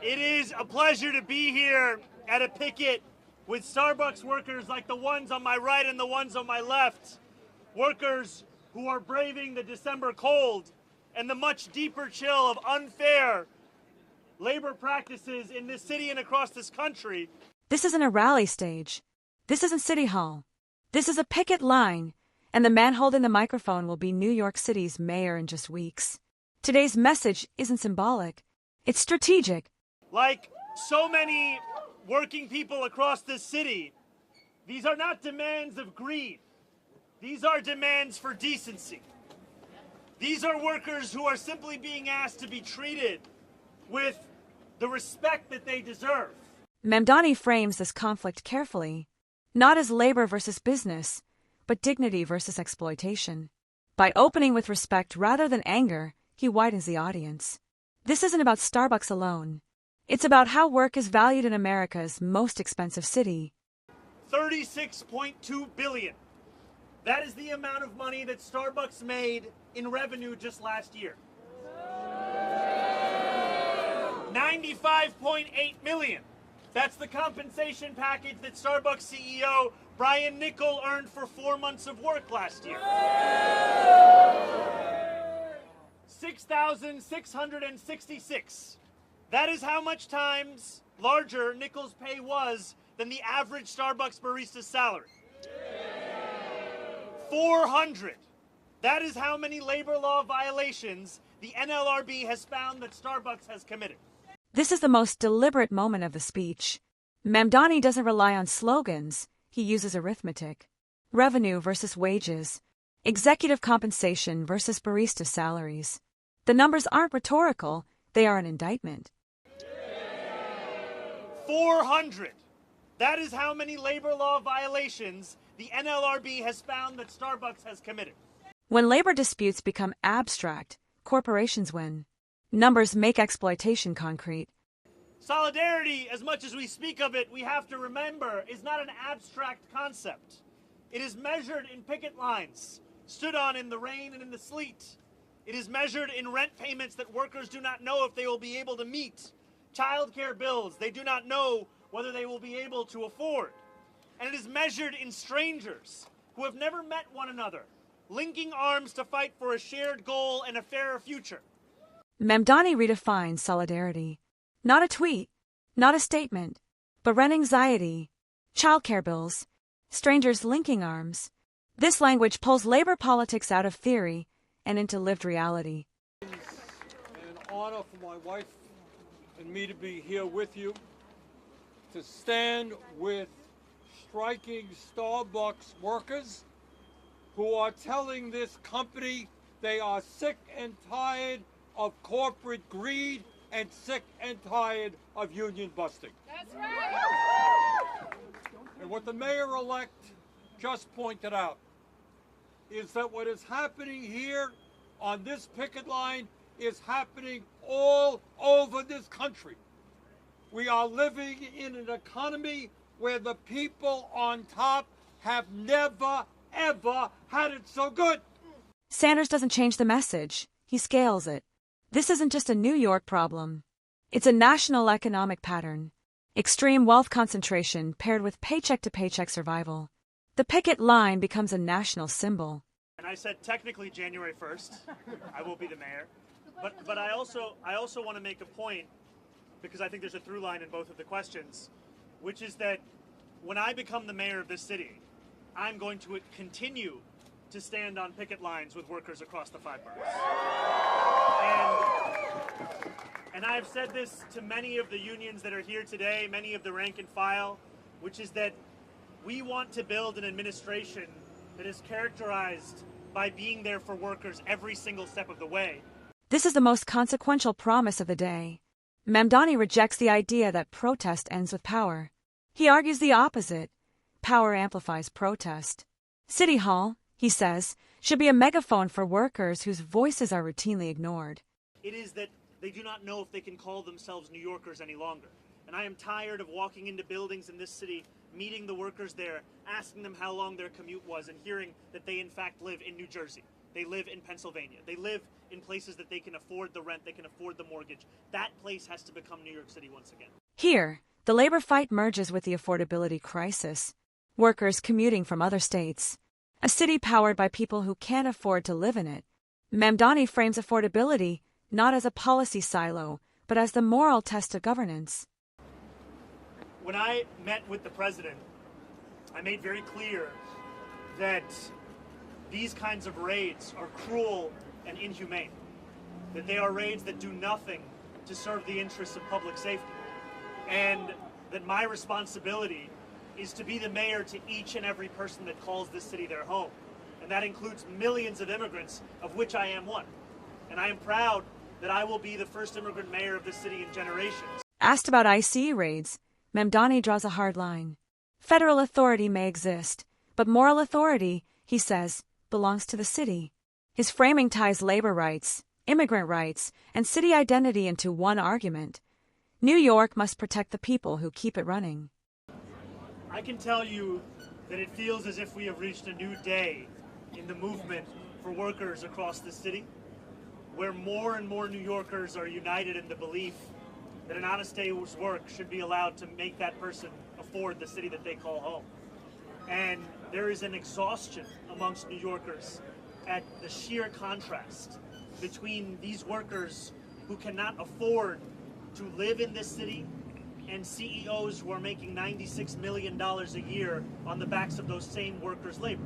It is a pleasure to be here at a picket with Starbucks workers like the ones on my right and the ones on my left. Workers who are braving the December cold and the much deeper chill of unfair labor practices in this city and across this country. This isn't a rally stage. This isn't City Hall. This is a picket line, and the man holding the microphone will be New York City's mayor in just weeks. Today's message isn't symbolic. It's strategic. Like so many working people across this city, these are not demands of greed. These are demands for decency. These are workers who are simply being asked to be treated with the respect that they deserve. Mamdani frames this conflict carefully, not as labor versus business, but dignity versus exploitation. By opening with respect rather than anger, he widens the audience. This isn't about Starbucks alone. It's about how work is valued in America's most expensive city. $36.2 billion. That is the amount of money that Starbucks made in revenue just last year. $95.8 million. That's the compensation package that Starbucks CEO Brian Niccol earned for 4 months of work last year. 6,666. That is how much times larger Niccol's pay was than the average Starbucks barista's salary. 400. That is how many labor law violations the NLRB has found that Starbucks has committed. This is the most deliberate moment of the speech. Mamdani doesn't rely on slogans, he uses arithmetic. Revenue versus wages. Executive compensation versus barista salaries. The numbers aren't rhetorical, they are an indictment. 400. That is how many labor law violations the NLRB has found that Starbucks has committed. When labor disputes become abstract, corporations win. Numbers make exploitation concrete. Solidarity, as much as we speak of it, we have to remember, is not an abstract concept. It is measured in picket lines, stood on in the rain and in the sleet. It is measured in rent payments that workers do not know if they will be able to meet. Childcare bills they do not know whether they will be able to afford. And it is measured in strangers who have never met one another, linking arms to fight for a shared goal and a fairer future. Mamdani redefines solidarity. Not a tweet, not a statement, but rent anxiety, childcare bills, strangers linking arms. This language pulls labor politics out of theory and into lived reality. It's an honor for my wife and me to be here with you, to stand with striking Starbucks workers who are telling this company they are sick and tired of corporate greed and sick and tired of union busting. That's right. And what the mayor-elect just pointed out is that what is happening here on this picket line is happening all over this country. We are living in an economy where the people on top have never, ever had it so good. Sanders doesn't change the message, he scales it. This isn't just a New York problem. It's a national economic pattern. Extreme wealth concentration paired with paycheck-to-paycheck survival. The picket line becomes a national symbol. And I said technically January 1st, I will be the mayor. But I also want to make a point, because I think there's a through line in both of the questions, which is that when I become the mayor of this city, I'm going to continue to stand on picket lines with workers across the 5 boroughs. And I've said this to many of the unions that are here today, many of the rank and file, which is that we want to build an administration that is characterized by being there for workers every single step of the way. This is the most consequential promise of the day. Mamdani rejects the idea that protest ends with power. He argues the opposite. Power amplifies protest. City Hall, he says, should be a megaphone for workers whose voices are routinely ignored. It is that they do not know if they can call themselves New Yorkers any longer. And I am tired of walking into buildings in this city, meeting the workers there, asking them how long their commute was, and hearing that they in fact live in New Jersey. They live in Pennsylvania. They live in places that they can afford the rent, they can afford the mortgage. That place has to become New York City once again. Here, the labor fight merges with the affordability crisis. Workers commuting from other states. A city powered by people who can't afford to live in it. Mamdani frames affordability not as a policy silo, but as the moral test of governance. When I met with the president, I made very clear that these kinds of raids are cruel and inhumane, that they are raids that do nothing to serve the interests of public safety, and that my responsibility is to be the mayor to each and every person that calls this city their home. And that includes millions of immigrants, of which I am one. And I am proud that I will be the first immigrant mayor of this city in generations. Asked about ICE raids, Mamdani draws a hard line. Federal authority may exist, but moral authority, he says, belongs to the city. His framing ties labor rights, immigrant rights, and city identity into one argument. New York must protect the people who keep it running. I can tell you that it feels as if we have reached a new day in the movement for workers across the city, where more and more New Yorkers are united in the belief that an honest day's work should be allowed to make that person afford the city that they call home. And there is an exhaustion amongst New Yorkers at the sheer contrast between these workers who cannot afford to live in this city and CEOs who are making $96 million a year on the backs of those same workers' labor.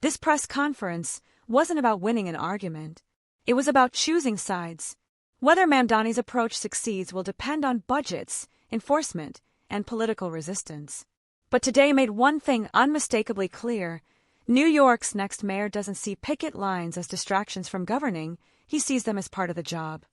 This press conference wasn't about winning an argument. It was about choosing sides. Whether Mamdani's approach succeeds will depend on budgets, enforcement, and political resistance. But today made one thing unmistakably clear. New York's next mayor doesn't see picket lines as distractions from governing. He sees them as part of the job.